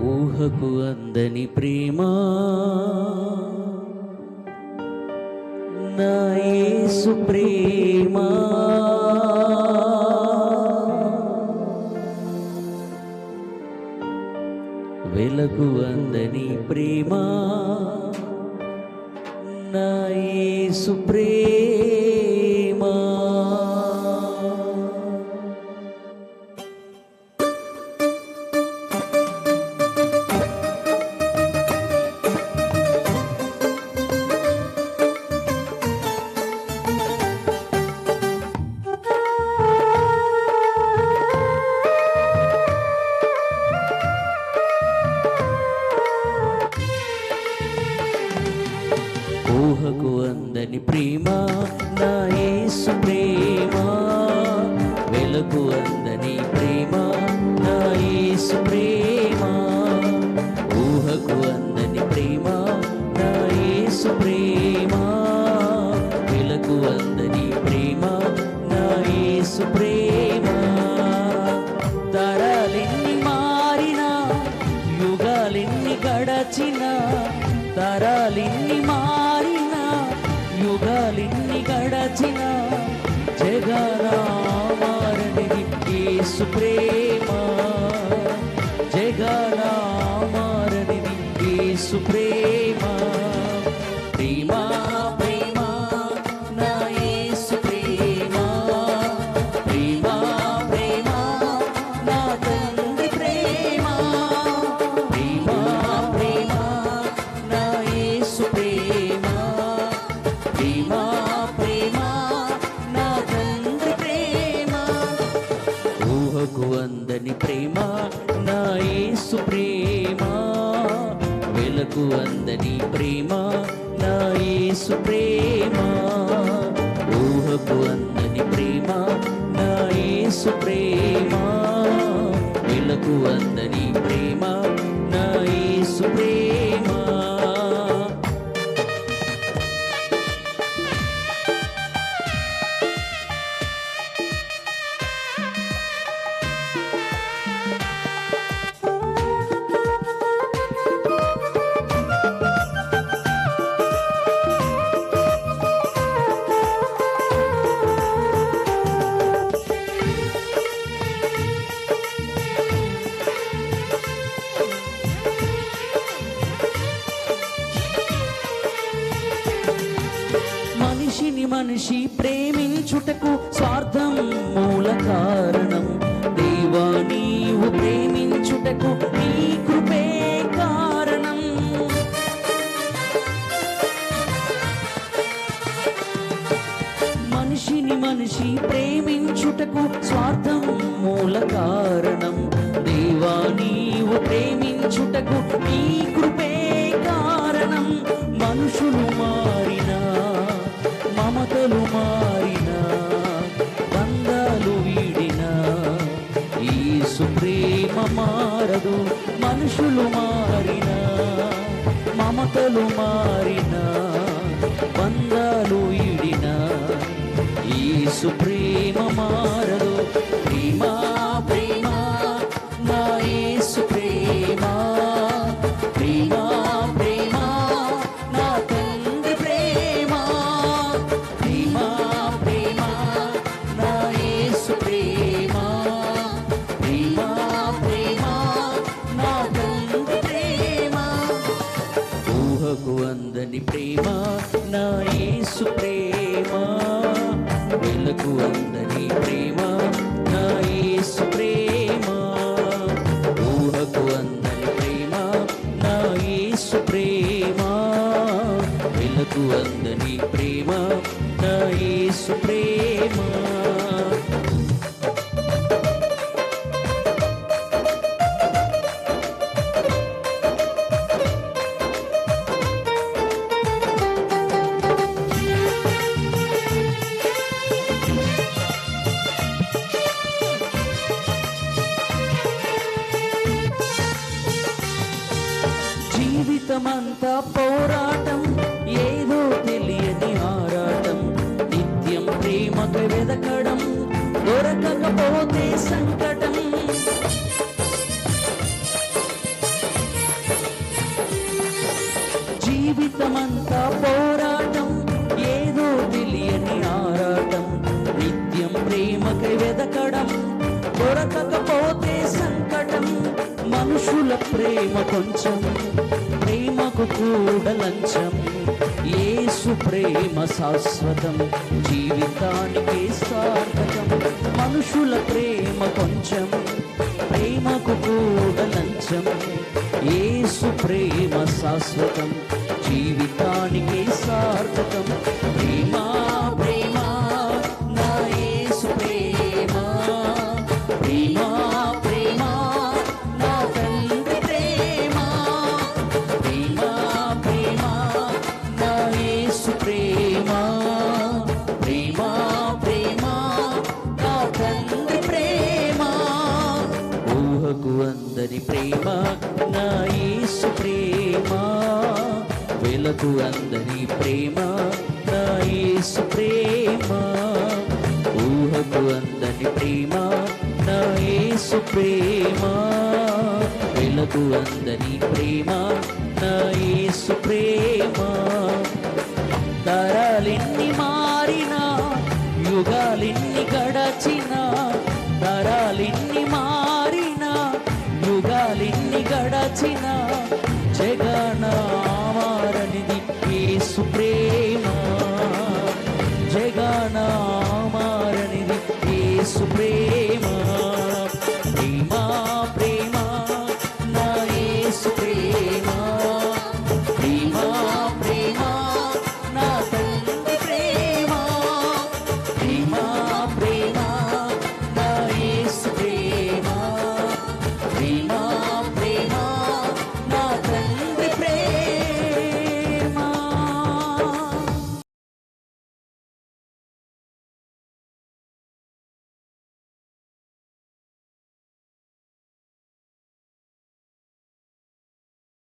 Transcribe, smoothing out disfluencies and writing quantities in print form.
ఊహకు అందని ప్రేమ నా యేసు ప్రేమ వెలకు అందని ప్రేమ నా యేసు ప్రేమ ఊహకు అందని ప్రేమ నా యేసు ప్రేమ వెలకు అందని ప్రేమ నా యేసు ప్రేమ ఊహకు అందని ప్రేమ నా యేసు ప్రేమ వెలకు అందని ప్రేమ నా యేసు ప్రేమ తరాలెన్ని మారినా యుగాలెన్ని గడచినా తరాలెన్ని మారినా యుగాలెన్ని గడచిన జగన మారనిది యేసు ప్రేమ జగన మారనిది యేసు ప్రేమ ప్రేమ ప్రేమ నా యేసు ప్రేమ ప్రేమ ప్రేమ నా తండ్రి ప్రేమ ప్రేమ ప్రేమ నా యేసు ప్రేమ ప్రేమ ప్రేమ నా తండ్రి ప్రేమ ఊహకు అందని ప్రేమ నా యేసు ప్రేమ వెలకు అందని ప్రేమ నా యేసు ప్రేమ ఊహకు అందని ప్రేమ నా యేసు ప్రేమ వెలకు అందని ప్రేమ నా యేసు ప్రేమ మనిషిని మనిషి ప్రేమించుటకు స్వార్థం మూల కారణం దేవా నీవు ప్రేమించుటకు నీ కృపే కారణం మనిషిని మనిషి ప్రేమించుటకు స్వార్థం మూల కారణం దేవా నీవు ప్రేమించుటకు నీ కృపే కారణం మనుషులు మారినా మమతలు మారినా బంధాలు వీడినా యేసు ప్రేమ మారదు మనుషులు మారినా మమతలు మారినా బంధాలు వీడినా యేసు ప్రేమ మారదు ప్రేమ ప్రేమ నా యేసు ప్రేమ ప్రేమ ప్రేమ నా తండ్రి ప్రేమ ప్రేమ ప్రేమ నా యేసు ప్రేమ ప్రేమ ప్రేమ నా తండ్రి ప్రేమ ఊహకు అందని ప్రేమ నా యేసు ప్రేమ వెలకు అందని ప్రేమ నా యేసు ప్రేమ ఊహకు అందని ప్రేమ నా యేసు ప్రేమ వెలకు అందని ప్రేమ నా యేసు ప్రేమ జీవితమంతా పోరాటం ఏదో తెలియని ఆరాటం నిత్యం ప్రేమకు వెదకడం దొరకకపోతే సంకటం జీవితమంతా పోరాటం, ఏదో తెలియని ఆరాటం, నిత్యం ప్రేమకై వెదకడం, దొరకకపోతే సంకటం. మనుషుల ప్రేమ కొంచెం, ప్రేమకు కూడా లంచం. యేసు ప్రేమ శాశ్వతం, జీవితానికి సార్థకం. మనుషుల ప్రేమ కొంచెం, ప్రేమకు కూడా లంచం. యేసు ప్రేమ శాశ్వతం, జీవితానికి సార్థకం. ప్రేమ ప్రేమ నా యేసు ప్రేమ, ప్రేమ ప్రేమ నా తండ్రి ప్రేమ, ప్రేమ ప్రేమ నా యేసు ప్రేమ, ప్రేమ ప్రేమ నా తండ్రి ప్రేమ. ఊహకు అందని ప్రేమ నా యేసు ప్రేమ, వెలకు అందని ప్రేమ నా యేసు ప్రేమ. ఊహకు అందని ప్రేమ నా యేసు ప్రేమ, వెలకు అందని ప్రేమ నా యేసు ప్రేమ. తరాలెన్ని మారినా, యుగాలెన్ని గడచినా, తరాలెన్ని మారినా, యుగాలెన్ని గడచినా, జగన మారనిది యేసు ప్రేమ, జగన మారనిది యేసు ప్రేమ.